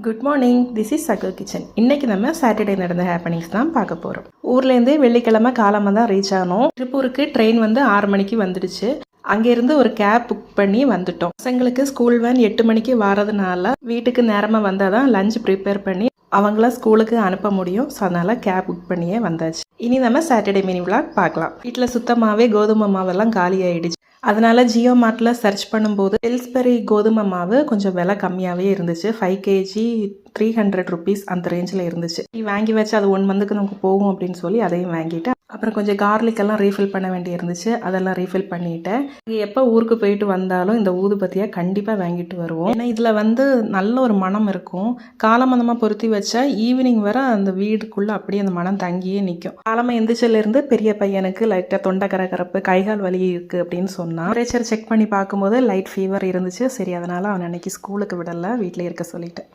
Good morning, this is Sakal kitchen. இன்றைக்கி நம்ம Saturday நடந்த ஹேப்பனிங்ஸ் தான் பார்க்க போகிறோம். ஊர்லேருந்து வெள்ளிக்கிழமை காலமாக தான் ரீச் ஆனோம். திருப்பூருக்கு ட்ரெயின் 6 மணிக்கு வந்துடுச்சு. அங்கேருந்து ஒரு கேப் புக் பண்ணி வந்துட்டோம். பசங்களுக்கு ஸ்கூல் வேன் 8 மணிக்கு வரதுனால வீட்டுக்கு நேரமாக வந்தால் தான் லஞ்ச் ப்ரிப்பேர் பண்ணி அவங்கள ஸ்கூலுக்கு அனுப்ப முடியும். ஸோ அதனால் கேப் புக் பண்ணியே வந்தாச்சு. இனி நம்ம சாட்டர்டே மினி விளாக் பார்க்கலாம். வீட்டில் சுத்தமாகவே கோதுமை மாவெல்லாம் காலி ஆகிடுச்சு. அதனால் ஜியோ மார்ட்டில் சர்ச் பண்ணும்போது பில்ஸ்பெரி கோதுமை மாவு கொஞ்சம் விலை கம்மியாகவே இருந்துச்சு. 5 kg 300 rupees அந்த ரேஞ்சில் இருந்துச்சு. வாங்கி வச்சு அது 1 monthக்கு நமக்கு போகும் அப்படின்னு சொல்லி அதையும் வாங்கிட்டேன். அப்புறம் கொஞ்சம் கார்லிக்கெல்லாம் ரீஃபில் பண்ண வேண்டி இருந்துச்சு. அதெல்லாம் ரீஃபில் பண்ணிட்டேன். எப்போ ஊருக்கு போயிட்டு வந்தாலும் இந்த ஊதுபத்தியை கண்டிப்பாக வாங்கிட்டு வருவோம். ஏன்னா இதில் நல்ல ஒரு மனம் இருக்கும். காலமந்தமாக பொருத்தி வச்சா ஈவினிங் வர அந்த வீடுக்குள்ளே அப்படியே அந்த மனம் தங்கியே நிற்கும். காலமாக எந்திரிச்சிலேருந்து பெரிய பையனுக்கு லைட்டாக தொண்டை கரகரப்பு, கைகால் வலி இருக்குது அப்படின்னு சொன்னான். டெம்பரேச்சர் செக் பண்ணி பார்க்கும்போது லைட் ஃபீவர் இருந்துச்சு. சரி, அதனால் அவன் அன்னைக்கு ஸ்கூலுக்கு விடலை, வீட்டில் இருக்க சொல்லிட்டேன்.